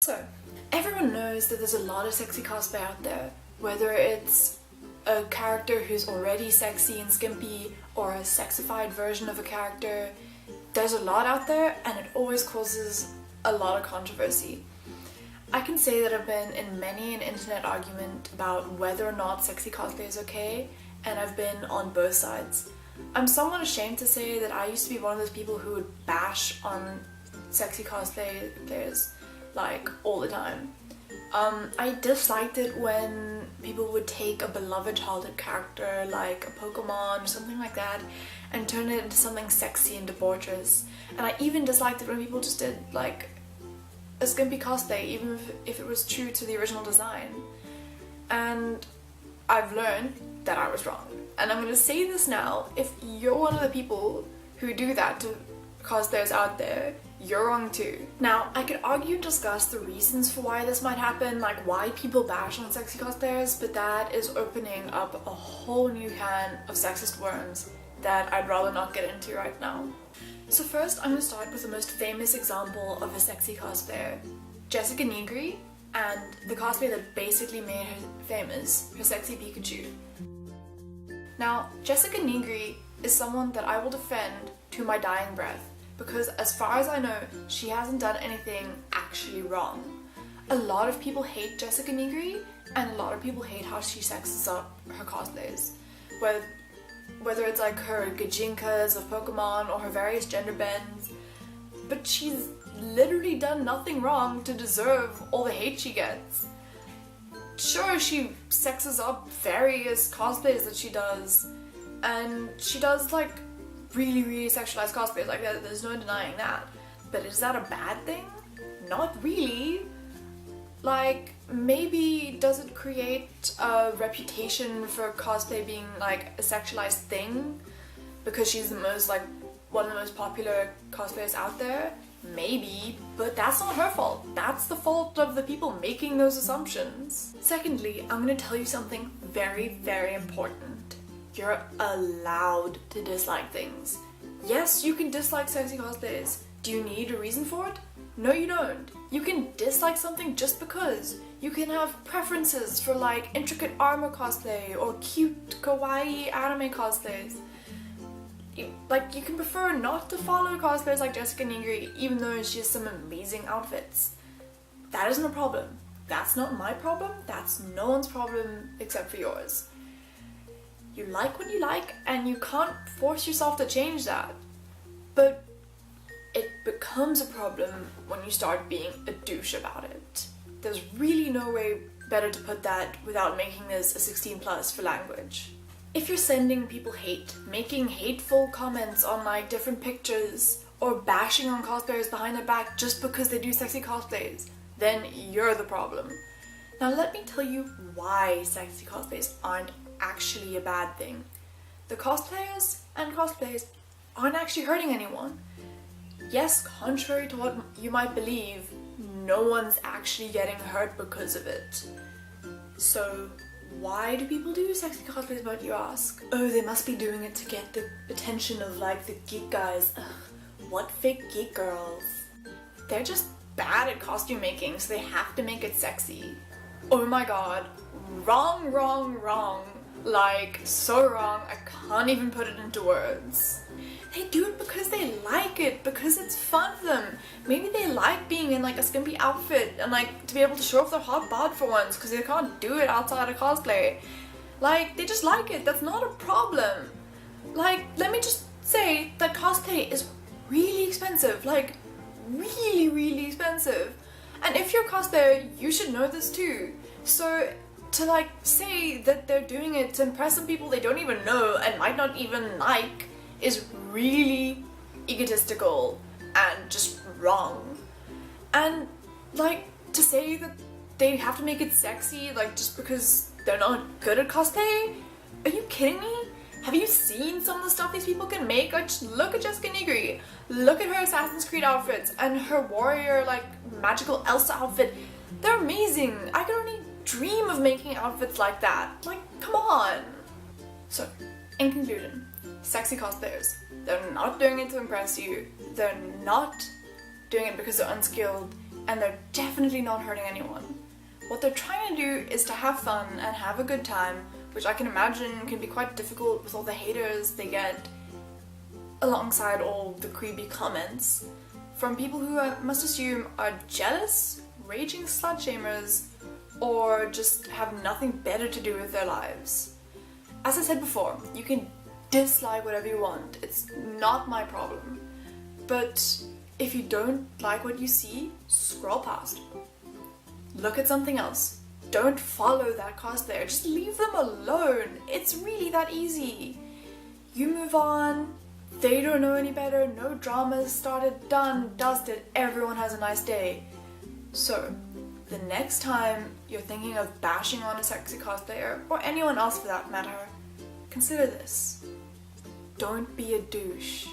So, everyone knows that there's a lot of sexy cosplay out there, whether it's a character who's already sexy and skimpy or a sexified version of a character. There's a lot out there and it always causes a lot of controversy. I can say that I've been in many an internet argument about whether or not sexy cosplay is okay, and I've been on both sides. I'm somewhat ashamed to say that I used to be one of those people who would bash on sexy cosplay players like all the time. I disliked it when people would take a beloved childhood character like a Pokemon or something like that and turn it into something sexy and debaucherous. And I even disliked it when people just did like a skimpy cosplay, even if it was true to the original design. And I've learned that I was wrong. And I'm gonna say this now, if you're one of the people who do that to cosplayers out there, you're wrong too. Now, I could argue and discuss the reasons for why this might happen, like why people bash on sexy cosplayers, but that is opening up a whole new can of sexist worms that I'd rather not get into right now. So first, I'm going to start with the most famous example of a sexy cosplayer, Jessica Nigri, and the cosplay that basically made her famous, her sexy Pikachu. Now, Jessica Nigri is someone that I will defend to my dying breath, because as far as I know, she hasn't done anything actually wrong. A lot of people hate Jessica Nigri, and a lot of people hate how she sexes up her cosplays. Whether it's like her gajinkas of Pokemon or her various gender bends, but she's literally done nothing wrong to deserve all the hate she gets. Sure, she sexes up various cosplays that she does, and she does like really sexualized cosplays, like that, there's no denying that. But is that a bad thing? Not really. Like, maybe does it create a reputation for cosplay being like a sexualized thing because she's the most like one of the most popular cosplayers out there? Maybe, but that's not her fault. That's the fault of the people making those assumptions. Secondly, I'm gonna tell you something very important. You're allowed to dislike things. Yes, you can dislike sexy cosplays. Do you need a reason for it? No, you don't. You can dislike something just because. You can have preferences for like intricate armor cosplay or cute kawaii anime cosplays. You can prefer not to follow cosplayers like Jessica Nigri even though she has some amazing outfits. That isn't a problem. That's not my problem. That's no one's problem except for yours. You like what you like and you can't force yourself to change that. But it becomes a problem when you start being a douche about it. There's really no way better to put that without making this a 16+ for language. If you're sending people hate, making hateful comments on like different pictures, or bashing on cosplayers behind their back just because they do sexy cosplays, then you're the problem. Now let me tell you why sexy cosplays aren't actually a bad thing. The cosplayers and cosplays aren't actually hurting anyone. Yes, contrary to what you might believe, no one's actually getting hurt because of it. So why do people do sexy cosplays, might you ask? Oh, they must be doing it to get the attention of like the geek guys. Ugh, what fake geek girls? They're just bad at costume making, so they have to make it sexy. Oh my god, wrong. Like, so wrong, I can't even put it into words. They do it because they like it, because it's fun for them. Maybe they like being in like a skimpy outfit and like to be able to show off their hot bod for once because they can't do it outside of cosplay. Like, they just like it, that's not a problem. Like, let me just say that cosplay is really expensive, like really expensive. And if you're a cosplayer, you should know this too. So to like say that they're doing it to impress some people they don't even know and might not even like is really egotistical and just wrong. And like to say that they have to make it sexy like just because they're not good at cosplay? Are you kidding me? Have you seen some of the stuff these people can make? Like, just look at Jessica Nigri. Look at her Assassin's Creed outfits and her warrior like magical Elsa outfit. They're amazing. I could only dream of making outfits like that. Like, come on. So, in conclusion, sexy cosplayers, they're not doing it to impress you. They're not doing it because they're unskilled. and they're definitely not hurting anyone. What they're trying to do is to have fun and have a good time, which I can imagine can be quite difficult with all the haters they get alongside all the creepy comments from people who I must assume are jealous, raging slut shamers, or just have nothing better to do with their lives. As I said before, you can dislike whatever you want, it's not my problem. But if you don't like what you see, scroll past. Look at something else. Don't follow that cosplayer, just leave them alone. It's really that easy. You move on, they don't know any better, no dramas started, done, dusted, everyone has a nice day. So, the next time you're thinking of bashing on a sexy cosplayer, or anyone else for that matter, consider this. Don't be a douche.